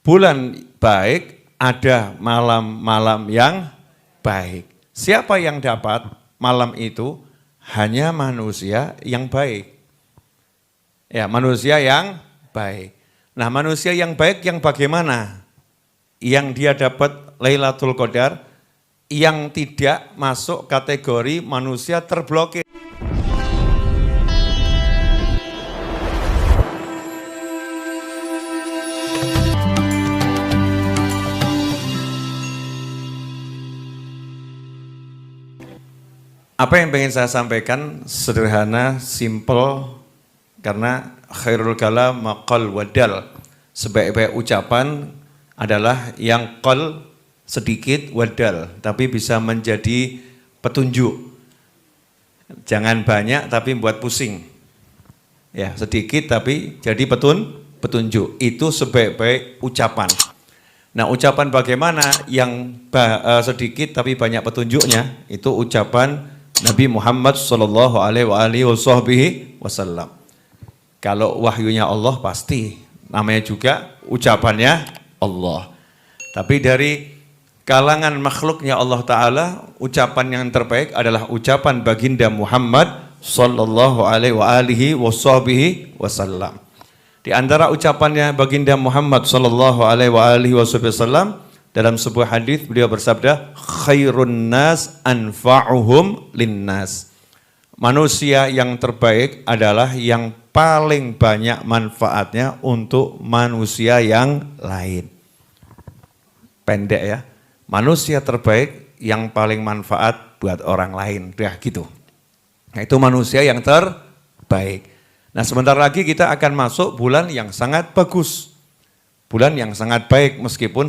bulan baik, ada malam-malam yang baik. Siapa yang dapat malam itu? Hanya manusia yang baik. Ya, manusia yang baik. Nah, manusia yang baik yang bagaimana? Yang dia dapat Lailatul Qadar, yang tidak masuk kategori manusia terblokir. Apa yang ingin saya sampaikan sederhana, simple, karena khairul kalam maqal wadal. Sebaik-baik ucapan adalah yang qal sedikit wadal, tapi bisa menjadi petunjuk. Jangan banyak tapi buat pusing. Ya, sedikit tapi jadi petunjuk. Itu sebaik-baik ucapan. Nah, ucapan bagaimana yang sedikit tapi banyak petunjuknya? Itu ucapan Nabi Muhammad sallallahu alaihi wasallam. Kalau wahyunya Allah pasti, namanya juga ucapannya Allah. Tapi dari kalangan makhluknya Allah Ta'ala, ucapan yang terbaik adalah ucapan baginda Muhammad sallallahu alaihi wasallam. Di antara ucapannya baginda Muhammad sallallahu alaihi wasallam, dalam sebuah hadis beliau bersabda, khairun nas anfa'uhum linnas. Manusia yang terbaik adalah yang paling banyak manfaatnya untuk manusia yang lain. Pendek ya. Manusia terbaik yang paling manfaat buat orang lain. Udah gitu. Nah, itu manusia yang terbaik. Nah, sebentar lagi kita akan masuk bulan yang sangat bagus. Bulan yang sangat baik, meskipun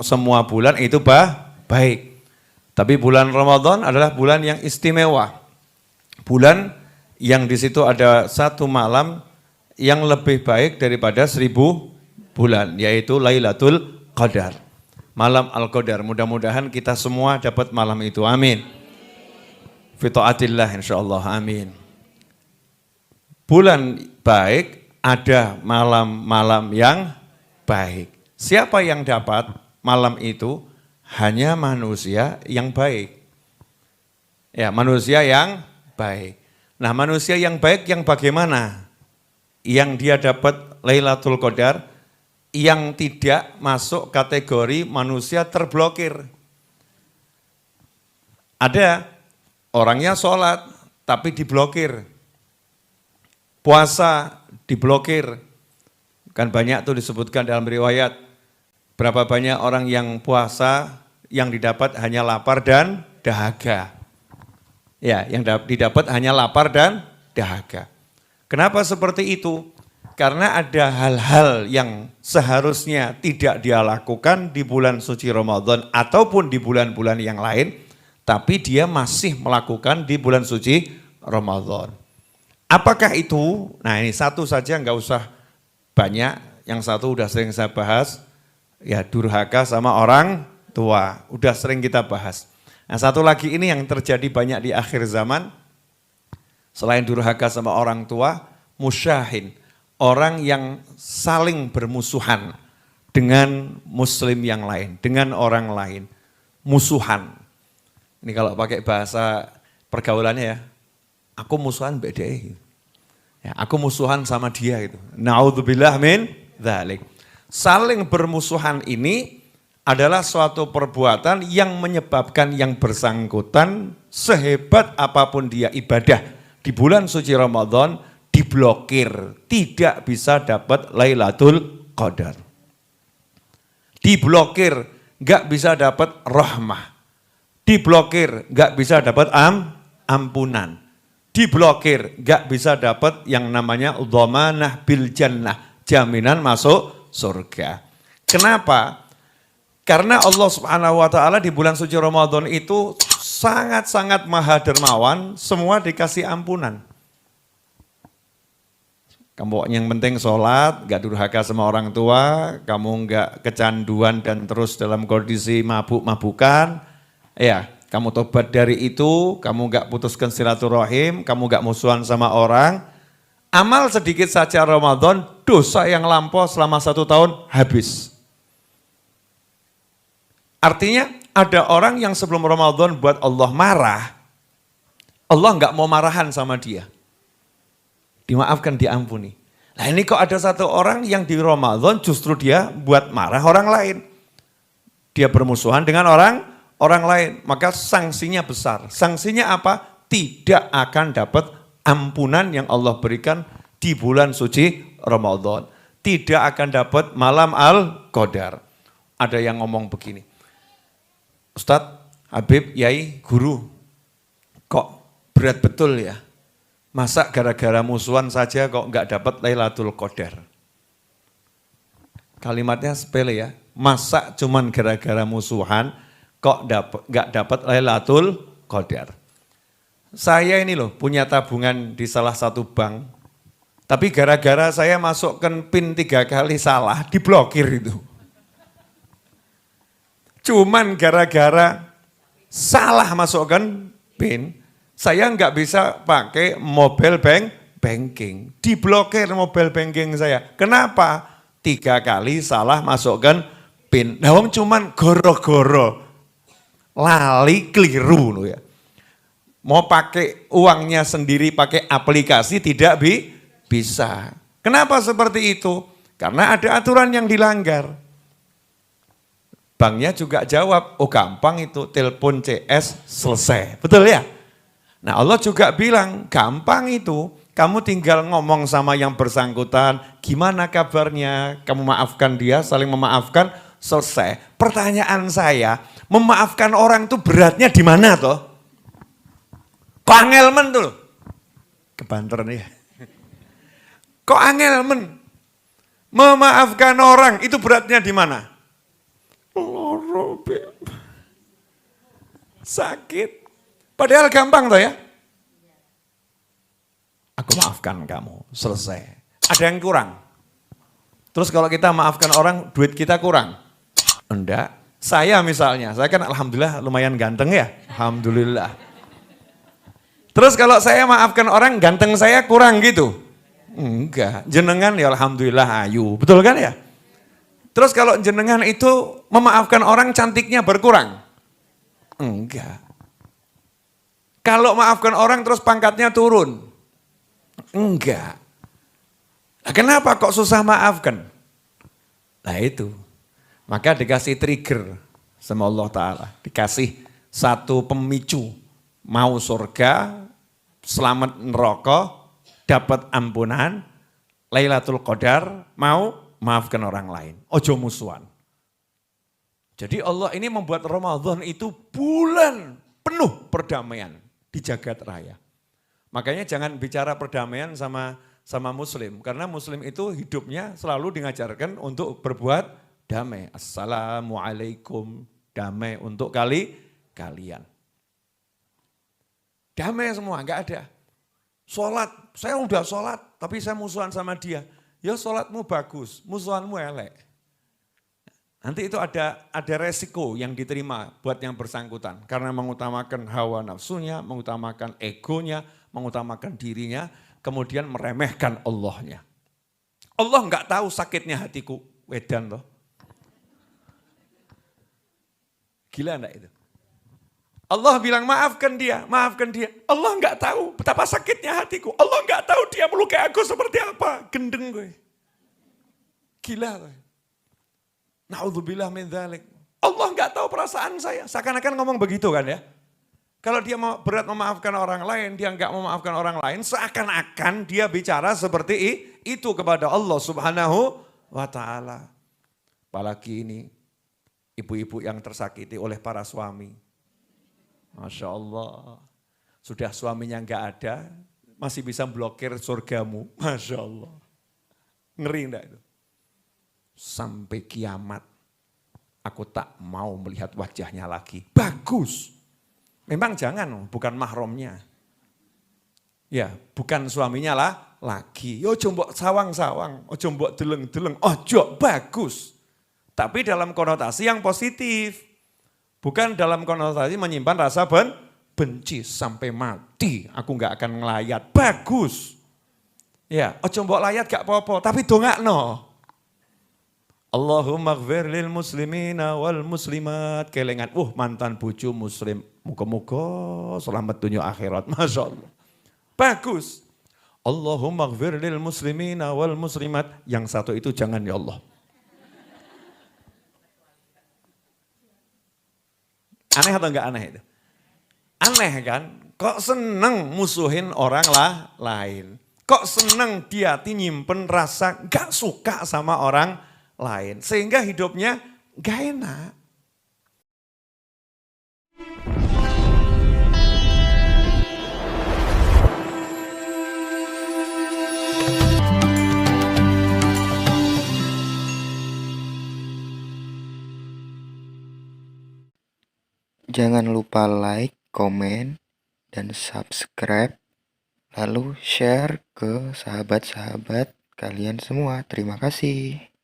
semua bulan itu baik. Tapi bulan Ramadan adalah bulan yang istimewa. Bulan yang di situ ada satu malam yang lebih baik daripada 1000 bulan, yaitu Lailatul Qadar. Malam Al-Qadar, mudah-mudahan kita semua dapat malam itu, amin. Fi taatillah insyaallah, amin. Bulan baik, ada malam-malam yang baik. Siapa yang dapat malam itu? Hanya manusia yang baik. Ya, manusia yang baik. Nah, manusia yang baik yang bagaimana? Yang dia dapat Lailatul Qadar, yang tidak masuk kategori manusia terblokir. Ada orangnya sholat tapi diblokir. Puasa diblokir. Kan banyak tuh disebutkan dalam riwayat. Berapa banyak orang yang puasa yang didapat hanya lapar dan dahaga. Ya, yang didapat hanya lapar dan dahaga. Kenapa seperti itu? Karena ada hal-hal yang seharusnya tidak dia lakukan di bulan suci Ramadan ataupun di bulan-bulan yang lain, tapi dia masih melakukan di bulan suci Ramadan. Apakah itu? Nah, ini satu saja, nggak usah banyak. Yang satu udah sering saya bahas, ya durhaka sama orang tua. Udah sering kita bahas. Nah, satu lagi ini yang terjadi banyak di akhir zaman. Selain durhaka sama orang tua, musyahin. Orang yang saling bermusuhan dengan muslim yang lain, dengan orang lain. Musuhan. Ini kalau pakai bahasa pergaulannya ya, aku musuhan beda. Ya, aku musuhan sama dia gitu. Na'udzubillah min dzalik. Saling bermusuhan ini adalah suatu perbuatan yang menyebabkan yang bersangkutan sehebat apapun dia ibadah di bulan suci Ramadan diblokir, tidak bisa dapat Lailatul Qadar. Diblokir, nggak bisa dapat rahmah. Diblokir, nggak bisa dapat ampunan. Diblokir, nggak bisa dapat yang namanya dhamanah bil jannah, jaminan masuk surga. Kenapa? Karena Allah Subhanahu wa taala di bulan suci Ramadan itu sangat-sangat maha dermawan, semua dikasih ampunan. Kamu yang penting sholat, gak durhaka sama orang tua, kamu gak kecanduan dan terus dalam kondisi mabuk-mabukan, ya kamu tobat dari itu, kamu gak putuskan silaturahim, kamu gak musuhan sama orang, Amal sedikit saja Ramadan, dosa yang lampau selama 1 tahun habis. Artinya ada orang yang sebelum Ramadan buat Allah marah, Allah nggak mau marahan sama dia. Dimaafkan, diampuni. Nah ini kok ada satu orang yang di Ramadan justru dia buat marah orang lain. Dia bermusuhan dengan orang lain, maka sanksinya besar. Sanksinya apa? Tidak akan dapat ampunan yang Allah berikan di bulan suci Ramadan. Tidak akan dapat malam Al-Qadar. Ada yang ngomong begini, Ustadz, Habib, Yai, Guru, kok berat betul ya? Masa gara-gara musuhan saja kok nggak dapat Lailatul Qadar? Kalimatnya sepele ya, masa cuman gara-gara musuhan kok nggak dapat Lailatul Qadar? Saya ini loh punya tabungan di salah satu bank, tapi gara-gara saya masukkan PIN 3 kali salah, diblokir itu. Cuman gara-gara salah masukkan PIN, saya nggak bisa pakai mobile banking, diblokir mobile banking saya. Kenapa? 3 kali salah masukkan PIN. Nah, cuman goro-goro, lali keliru loh ya. Mau pakai uangnya sendiri pakai aplikasi tidak bisa. Kenapa seperti itu? Karena ada aturan yang dilanggar. Banknya juga jawab, oh gampang itu, telepon CS selesai. Betul ya? Nah Allah juga bilang, gampang itu, kamu tinggal ngomong sama yang bersangkutan, gimana kabarnya, kamu maafkan dia, saling memaafkan, selesai. Pertanyaan saya, memaafkan orang itu beratnya di mana toh? Kok angel men tuh? Kebanteran ya. Kok angel men? Memaafkan orang itu beratnya di mana? Sakit. Padahal gampang toh ya. Aku maafkan kamu, selesai. Ada yang kurang. Terus kalau kita maafkan orang, duit kita kurang. Enggak. Saya misalnya, saya kan alhamdulillah lumayan ganteng ya. Alhamdulillah. Terus kalau saya maafkan orang, ganteng saya kurang gitu? Enggak, jenengan ya alhamdulillah ayu, betul kan ya? Terus kalau jenengan itu memaafkan orang, cantiknya berkurang? Enggak. Kalau maafkan orang terus pangkatnya turun? Enggak. Nah, kenapa kok susah maafkan? Nah itu, maka dikasih trigger sama Allah Ta'ala, dikasih satu pemicu, mau surga, selamat neraka, dapat ampunan, Lailatul Qadar, mau maafkan orang lain. Ojo musuhan. Jadi Allah ini membuat Ramadan itu bulan penuh perdamaian di jagat raya. Makanya jangan bicara perdamaian sama muslim, karena muslim itu hidupnya selalu diajarkan untuk berbuat damai. Assalamualaikum, damai untuk kalian. Damai semua, enggak ada. Sholat, saya udah sholat, tapi saya musuhan sama dia. Ya sholatmu bagus, musuhanmu elek. Nanti itu ada resiko yang diterima buat yang bersangkutan. Karena mengutamakan hawa nafsunya, mengutamakan egonya, mengutamakan dirinya, kemudian meremehkan Allahnya. Allah enggak tahu sakitnya hatiku, wedan loh. Gila enggak itu? Allah bilang maafkan dia. Allah enggak tahu betapa sakitnya hatiku. Allah enggak tahu dia melukai aku seperti apa. Gendeng gue. Gila gue. Na'udzubillah min dzalik. Allah enggak tahu perasaan saya. Seakan-akan ngomong begitu kan ya. Kalau dia berat memaafkan orang lain, dia enggak memaafkan orang lain, seakan-akan dia bicara seperti itu kepada Allah Subhanahu wa ta'ala. Apalagi ini ibu-ibu yang tersakiti oleh para suami. Masya Allah, sudah suaminya enggak ada, masih bisa blokir surgamu. Masya Allah, ngeri enggak itu? Sampai kiamat, aku tak mau melihat wajahnya lagi. Bagus, memang jangan, bukan mahramnya. Ya, bukan suaminya lah lagi. Ojo mbok sawang-sawang, ojo mbok deleng-deleng, ojo bagus. Tapi dalam konotasi yang positif. Bukan dalam konotasi menyimpan rasa benci sampai mati, aku nggak akan ngelayat. Bagus. Ya, ojo mbok layat gak apa-apa, tapi dongakno. Allahumma gfir lil muslimina wal muslimat. Kelengan, mantan bojo muslim. Muga-muga selamat dunia akhirat. Masya Allah. Bagus. Allahumma gfir lil muslimina wal muslimat. Yang satu itu jangan ya Allah. Aneh atau enggak aneh itu? Aneh kan? Kok seneng musuhin orang lain? Kok seneng dia nyimpen rasa gak suka sama orang lain? Sehingga hidupnya gak enak. Jangan lupa like, komen, dan subscribe, lalu share ke sahabat-sahabat kalian semua. Terima kasih.